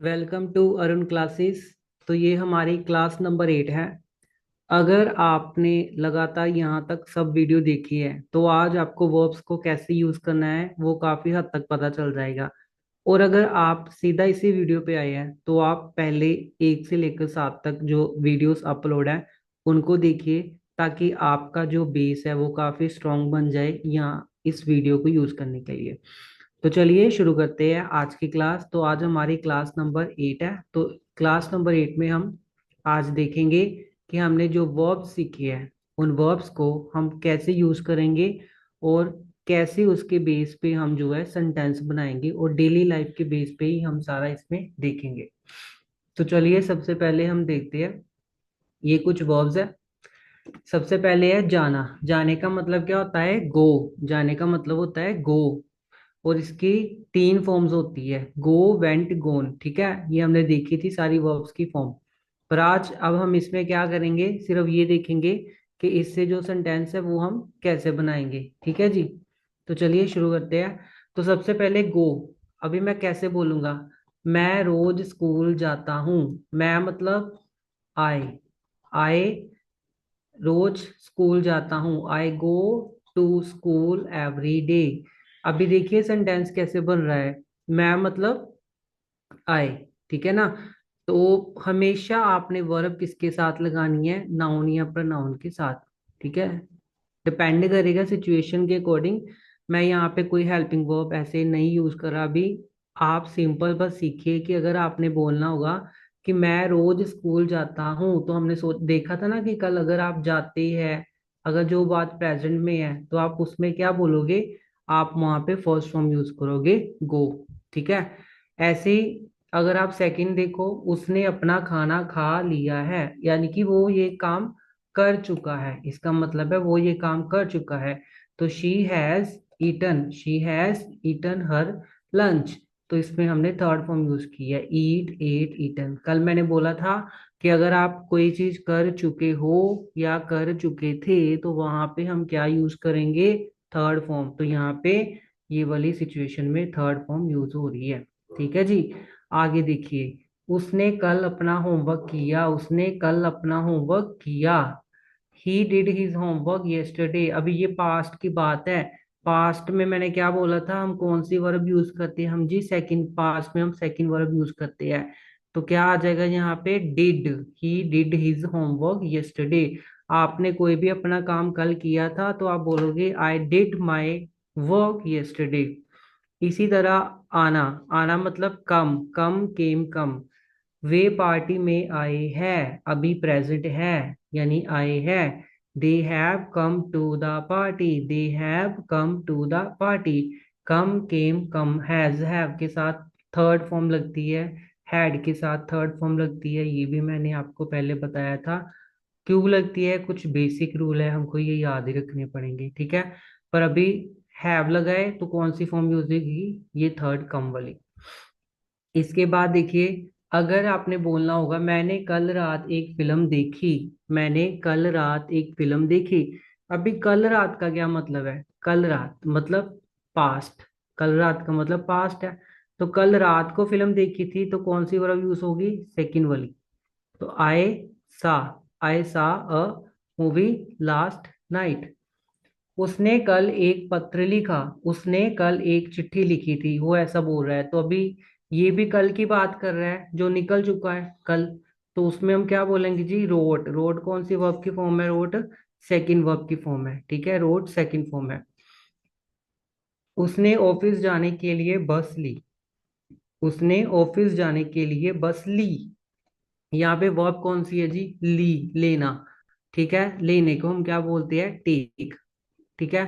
Welcome to Arun classes. तो ये हमारी क्लास नंबर 8 है। अगर आपने लगातार यहाँ तक सब वीडियो देखी है तो आज आपको वर्ब्स को कैसे यूज करना है वो काफी हद तक पता चल जाएगा। और अगर आप सीधा इसी वीडियो पे आए हैं तो आप पहले 1 से लेकर 7 तक जो वीडियोस अपलोड है उनको देखिए, ताकि आपका जो बेस है वो काफी स्ट्रांग बन जाए यहाँ इस वीडियो को यूज करने के लिए। तो चलिए शुरू करते हैं आज की क्लास। तो आज हमारी क्लास नंबर 8 है। तो क्लास नंबर 8 में हम आज देखेंगे कि हमने जो वर्ब्स सीखे हैं उन वर्ब्स को हम कैसे यूज करेंगे और कैसे उसके बेस पे हम जो है सेंटेंस बनाएंगे, और डेली लाइफ के बेस पे ही हम सारा इसमें देखेंगे। तो चलिए सबसे पहले हम देखते हैं, ये कुछ वर्ब्स है। सबसे पहले है जाना। जाने का मतलब क्या होता है? गो। जाने का मतलब होता है गो। और इसकी 3 फॉर्म्स होती है, गो, वेंट, गोन। ठीक है, ये हमने देखी थी सारी वर्ब्स की फॉर्म। पर आज अब हम इसमें क्या करेंगे, सिर्फ ये देखेंगे कि इससे जो सेंटेंस है वो हम कैसे बनाएंगे। ठीक है जी। तो चलिए शुरू करते हैं। तो सबसे पहले गो। अभी मैं कैसे बोलूंगा? मैं रोज स्कूल जाता हूँ। मैं मतलब आई। आई रोज स्कूल जाता हूँ। I go to school every day. अभी देखिए सेंटेंस कैसे बन रहा है। मैं मतलब आई। ठीक है ना। तो हमेशा आपने वर्ब किसके साथ लगानी है? नाउन या प्रोनाउन के साथ। ठीक है, डिपेंड करेगा सिचुएशन के अकॉर्डिंग। मैं यहाँ पे कोई हेल्पिंग वर्ब ऐसे नहीं यूज कर रहा अभी। आप सिंपल बस सीखिए कि अगर आपने बोलना होगा कि मैं रोज स्कूल जाता हूँ, तो हमने सोच देखा था ना कि कल अगर आप जाते हैं, अगर जो बात प्रेजेंट में है तो आप उसमें क्या बोलोगे? आप वहां पे फर्स्ट फॉर्म यूज करोगे, गो। ठीक है। ऐसे ही अगर आप सेकंड देखो, उसने अपना खाना खा लिया है, यानी कि वो ये काम कर चुका है। इसका मतलब है वो ये काम कर चुका है। तो she has eaten her lunch. तो इसमें हमने थर्ड फॉर्म यूज की है, ईट, एट, ईटन। कल मैंने बोला था कि अगर आप कोई चीज कर चुके हो या कर चुके थे तो वहां पे हम क्या यूज करेंगे? Third form. तो यहाँ पे ये वाली सिचुएशन में थर्ड फॉर्म यूज हो रही है। ठीक है जी। आगे देखिए, उसने कल अपना होमवर्क किया। उसने कल अपना होमवर्क किया। He did his homework yesterday। अभी ये पास्ट की बात है। पास्ट में मैंने क्या बोला था? हम कौन सी वर्ब यूज करते हैं? हम जी सेकंड। पास्ट में हम सेकंड वर्ब यूज करते हैं। तो क्या आ जाएगा यहाँ पे? Did. He did his homework yesterday। आपने कोई भी अपना काम कल किया था तो आप बोलोगे I did my work yesterday। इसी तरह आना। आना मतलब कम। कम, केम, कम। वे पार्टी में आए हैं। अभी प्रेजेंट है, यानी आए हैं। They have come to the party. They have come to the party. Come, came, come. Have के साथ थर्ड फॉर्म लगती है, हैड के साथ थर्ड फॉर्म लगती है। ये भी मैंने आपको पहले बताया था। क्यों लगती है? कुछ बेसिक रूल है, हमको ये याद ही रखने पड़ेंगे। ठीक है। पर अभी हैव लगाए तो कौन सी फॉर्म यूज होगी? ये थर्ड कम वाली। इसके बाद देखिए, अगर आपने बोलना होगा मैंने कल रात एक फिल्म देखी। मैंने कल रात एक फिल्म देखी। अभी कल रात का क्या मतलब है? कल रात मतलब पास्ट। कल रात का मतलब पास्ट है। तो कल रात को फिल्म देखी थी तो कौन सी वर्ब यूज होगी? सेकंड वाली। तो सा आई सा अ मूवी लास्ट नाइट। उसने कल एक पत्र लिखा। उसने कल एक चिट्ठी लिखी थी, वो ऐसा बोल रहा है। तो अभी ये भी कल की बात कर रहा है जो निकल चुका है कल। तो उसमें हम क्या बोलेंगे जी? रोट। रोट कौन सी वर्ब की फॉर्म है? रोट सेकंड वर्ब की फॉर्म है। ठीक है, रोट सेकंड फॉर्म है। उसने ऑफिस जाने के लिए बस ली। उसने ऑफिस जाने के लिए बस ली। यहाँ पे वर्ब कौन सी है जी? ली, लेना। ठीक है, लेने को हम क्या बोलते हैं? टेक। ठीक है।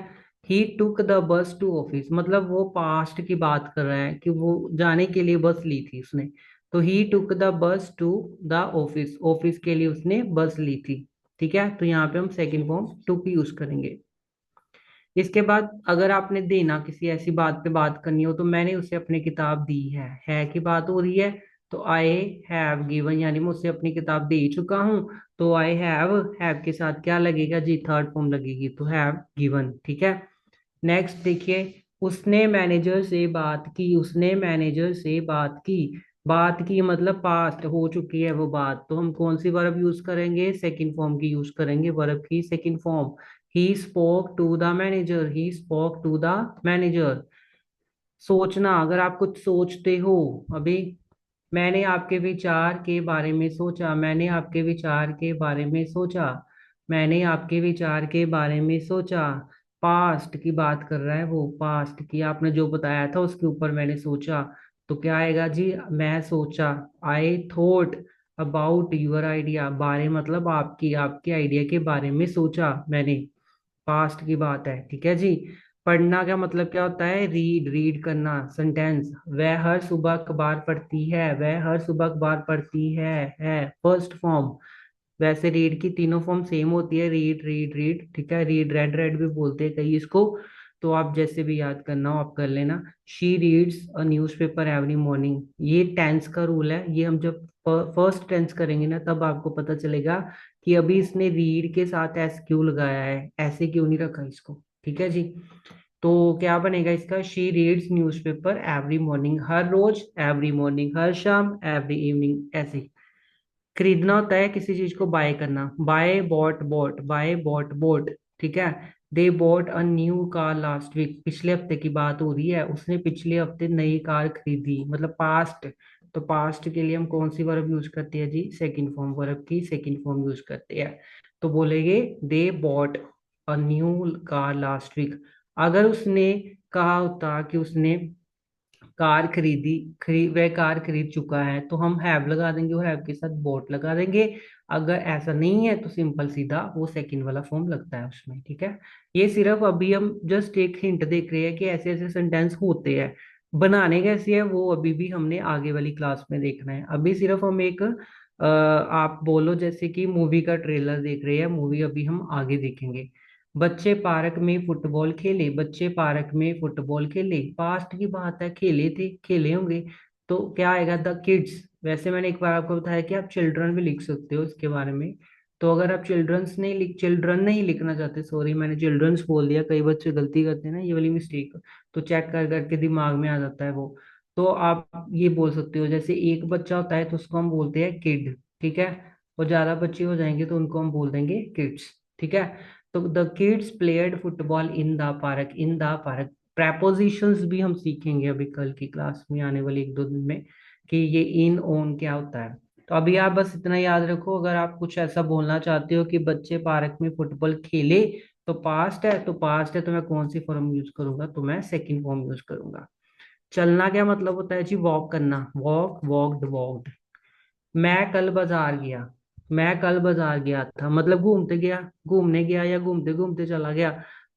He took the bus to office, मतलब वो पास्ट की बात कर रहा है कि वो जाने के लिए बस ली थी उसने। तो he took the bus to the office, office के लिए उसने बस ली थी। ठीक है, तो यहाँ पे हम सेकंड फॉर्म टुक यूज करेंगे। इसके बाद अगर आपने देना किसी ऐसी बात पे बात करनी हो, तो मैंने उसे अपनी किताब दी है की बात हो रही है। तो आई हैव गिवन, यानी मैं उसे अपनी किताब दे चुका हूँ। तो आई हैव के साथ क्या लगेगा जी? थर्ड फॉर्म लगेगी, तो हैव गिवन। ठीक है। नेक्स्ट देखिए, उसने मैनेजर से बात की। उसने मैनेजर से बात की। बात की मतलब पास्ट हो चुकी है वो बात, तो हम कौन सी वर्ब यूज करेंगे, सेकंड फॉर्म की यूज करेंगे, वर्ब की second form. He spoke to the manager, he spoke to the manager. सोचना, अगर आप कुछ सोचते हो अभी, मैंने आपके विचार के बारे में सोचा, मैंने आपके विचार के बारे में सोचा, मैंने आपके विचार के बारे में सोचा। पास्ट की बात कर रहा है वो, पास्ट की आपने जो बताया था उसके ऊपर मैंने सोचा। तो क्या आएगा जी, मैं सोचा। I thought about your idea, बारे मतलब आपकी, आपके आइडिया के बारे में सोचा मैंने। पास्ट की बात है, ठीक है जी। पढ़ना का मतलब क्या होता है, रीड, रीड करना। सेंटेंस, वह हर सुबह अखबार पढ़ती है, वह हर सुबह अखबार पढ़ती है फर्स्ट फॉर्म। वैसे रीड की तीनों फॉर्म सेम होती है, रीड रीड रीड, ठीक है। रीड, रेड रेड भी बोलते हैं कई इसको। तो आप जैसे भी याद करना हो आप कर लेना। She reads a newspaper every morning, ये टेंस का रूल है, ये हम जब फर्स्ट टेंस करेंगे ना तब आपको पता चलेगा कि अभी इसने रीड के साथ एस क्यों लगाया है, ऐसे क्यों नहीं रखा इसको, ठीक है जी। तो क्या बनेगा इसका, she reads newspaper every morning, हर रोज, एवरी मॉर्निंग हर शाम, एवरी इवनिंग ऐसे। खरीदना होता है किसी चीज को, बाय करना, buy bought bought, buy bought bought, ठीक है। They bought a new car last week, पिछले हफ्ते की बात हो रही है, उसने पिछले हफ्ते नई कार खरीदी, मतलब पास्ट। तो पास्ट के लिए हम कौन सी वर्ब यूज करते हैं जी, सेकंड फॉर्म, वर्ब की सेकंड फॉर्म यूज करते हैं। तो बोलेंगे they bought a new car last week. अगर उसने कहा होता कि उसने कार खरीदी, वह कार खरीद चुका है, तो हम हैव लगा देंगे और हैव के साथ बोट लगा देंगे। अगर ऐसा नहीं है तो सिंपल सीधा वो सेकंड वाला फॉर्म लगता है उसमें, ठीक है। ये सिर्फ अभी हम जस्ट एक हिंट देख रहे हैं कि ऐसे ऐसे सेंटेंस होते हैं। बनाने कैसे है वो अभी भी हमने आगे वाली क्लास में देखना है, अभी सिर्फ हम एक आप बोलो जैसे कि मूवी का ट्रेलर देख रहे हैं, मूवी अभी हम आगे देखेंगे। बच्चे पार्क में फुटबॉल खेले, बच्चे पार्क में फुटबॉल खेले, पास्ट की बात है, खेले थे, खेले होंगे। तो क्या आएगा, द किड्स। वैसे मैंने एक बार आपको बताया कि आप चिल्ड्रन भी लिख सकते हो इसके बारे में। तो अगर आप चिल्ड्रन नहीं लिखना चाहते, सॉरी मैंने चिल्ड्रंस बोल दिया, कई बच्चे गलती करते हैं ना, ये वाली मिस्टेक। तो चेक कर करके दिमाग में आ जाता है वो। तो आप ये बोल सकते हो, जैसे एक बच्चा होता है तो उसको हम बोलते हैं किड, ठीक है। और ज्यादा बच्चे हो जाएंगे तो उनको हम बोल देंगे किड्स, ठीक है। तो the kids played football in the park, in the park. Prepositions भी हम सीखेंगे अभी कल की क्लास में, आने वाले एक दो दिन में, कि ये इन ओन क्या होता है। तो अभी आप बस इतना याद रखो, अगर आप कुछ ऐसा बोलना चाहते हो कि बच्चे पार्क में फुटबॉल खेले, तो पास्ट है, तो पास्ट है तो मैं कौन सी फॉर्म यूज करूंगा, तो मैं सेकंड फॉर्म यूज करूंगा। चलना क्या मतलब होता है जी, वॉक करना, वॉक वॉकड वॉकड। मैं कल बाजार गया, मैं कल बाजार गया था मतलब घूमते गया, घूमने गया या घूमते घूमते चला गया।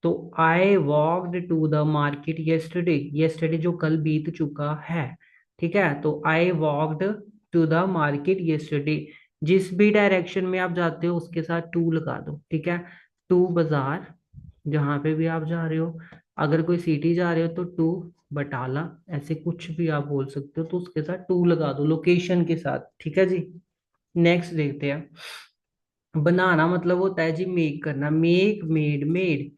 तो I walked to the market yesterday, yesterday जो कल बीत चुका है, ठीक है। तो I walked to the market yesterday. जिस भी डायरेक्शन में आप जाते हो उसके साथ टू लगा दो, ठीक है। टू बाजार, जहां पे भी आप जा रहे हो, अगर कोई सिटी जा रहे हो तो टू बटाला, ऐसे कुछ भी आप बोल सकते हो, तो उसके साथ टू लगा दो लोकेशन के साथ, ठीक है जी। नेक्स्ट देखते हैं। बनाना मतलब होता है जी मेक करना, मेक मेड मेड।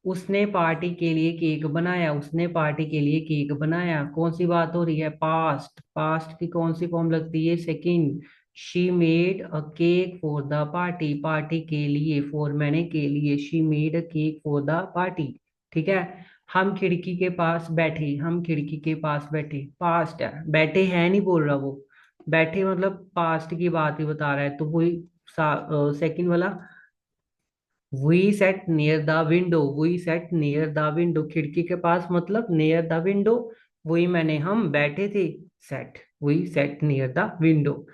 उसने पार्टी के लिए केक बनाया, उसने पार्टी के लिए केक बनाया, कौन सी बात हो रही है, पास्ट। पास्ट की कौन सी फॉर्म लगती है, second. She made a cake for the party, party के लिए, फॉर मैंने के लिए, she made a cake for the party, ठीक है। हम खिड़की के पास बैठे, हम खिड़की के पास बैठे, पास्ट है, बैठे हैं नहीं बोल रहा वो, बैठे मतलब पास्ट की बात ही बता रहा है, तो वही सेकंड वाला। We sat near the window, we sat near the window, खिड़की के पास मतलब नियर द विंडो, वही मैंने हम बैठे थे, sat, we sat near the window.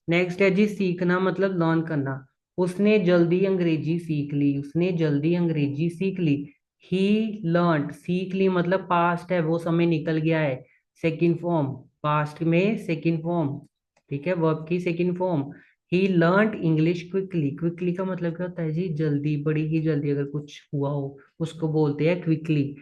Next है जी सीखना मतलब लर्न करना। उसने जल्दी अंग्रेजी सीख ली, उसने जल्दी अंग्रेजी सीख ली। ही लर्नड, सीख ली मतलब पास्ट है, वो समय निकल गया है, सेकंड फॉर्म, पास्ट में सेकंड फॉर्म, ठीक है, वर्ब की सेकंड फॉर्म। ही लर्नड इंग्लिश क्विकली, क्विकली का मतलब क्या होता है जी, जल्दी, बड़ी ही जल्दी अगर कुछ हुआ हो उसको बोलते हैं क्विकली।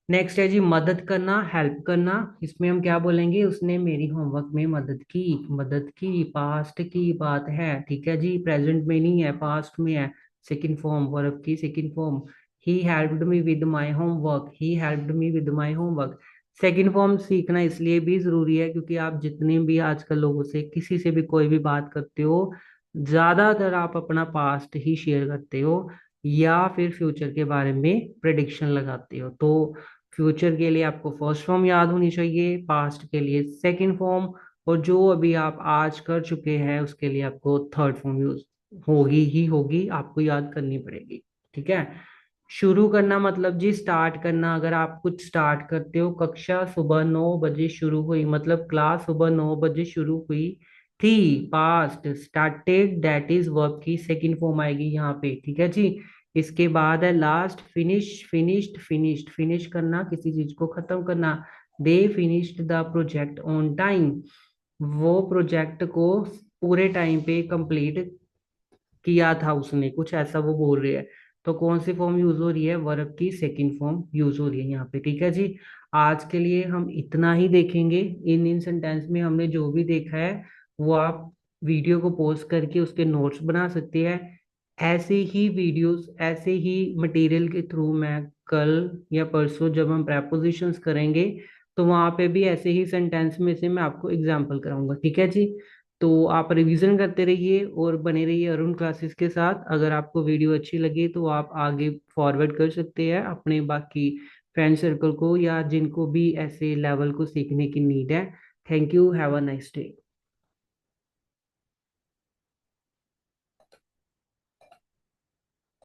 नेक्स्ट है जी मदद करना, हेल्प करना। इसमें हम क्या बोलेंगे, उसने मेरी होमवर्क में मदद की, मदद की पास्ट की बात है, ठीक है जी, प्रेजेंट में नहीं है, पास्ट में है, सेकंड फॉर्म, वर्ब की second form. He helped me with my homework, he helped me with my homework. Second form सीखना इसलिए भी जरूरी है क्योंकि आप जितने भी आजकल लोगों से किसी से भी कोई भी बात करते हो, ज्यादातर आप अपना पास्ट ही शेयर करते हो या फिर फ्यूचर के बारे में प्रेडिक्शन लगाते हो। तो फ्यूचर के लिए आपको फर्स्ट फॉर्म याद होनी चाहिए, पास्ट के लिए सेकंड फॉर्म, और जो अभी आप आज कर चुके हैं उसके लिए आपको थर्ड फॉर्म यूज होगी ही होगी, आपको याद करनी पड़ेगी। ठीक है। शुरू करना मतलब जी स्टार्ट करना। अगर आप कुछ स्टार्ट करते हो, कक्षा सुबह 9 बजे शुरू हुई, मतलब क्लास सुबह 9 बजे शुरू हुई थी। Past started that is verb की सेकंड फॉर्म आएगी यहाँ पे। ठीक है जी। इसके बाद है last, finish finished finished, finish करना किसी चीज को खत्म करना। They finished the project on time, वो प्रोजेक्ट को पूरे टाइम पे कंप्लीट किया था उसने, कुछ ऐसा वो बोल रही है। तो कौन सी फॉर्म यूज हो रही है? वर्ब की सेकंड फॉर्म यूज हो रही है यहाँ पे। ठीक है जी। आज के लिए हम इतना ही देखेंगे। इन इन सेंटेंस में हमने जो भी देखा है वो आप वीडियो को पॉज करके उसके नोट्स बना सकते हैं। ऐसे ही वीडियोस, ऐसे ही मटेरियल के थ्रू मैं कल या परसों जब हम प्रेपोजिशंस करेंगे तो वहां पे भी ऐसे ही सेंटेंस में से मैं आपको एग्जांपल कराऊंगा। ठीक है जी। तो आप रिवीजन करते रहिए और बने रहिए अरुण क्लासेस के साथ। अगर आपको वीडियो अच्छी लगी तो आप आगे फॉरवर्ड कर सकते हैं अपने बाकी फ्रेंड सर्कल को या जिनको भी ऐसे लेवल को सीखने की नीड है। Thank you, have a nice day.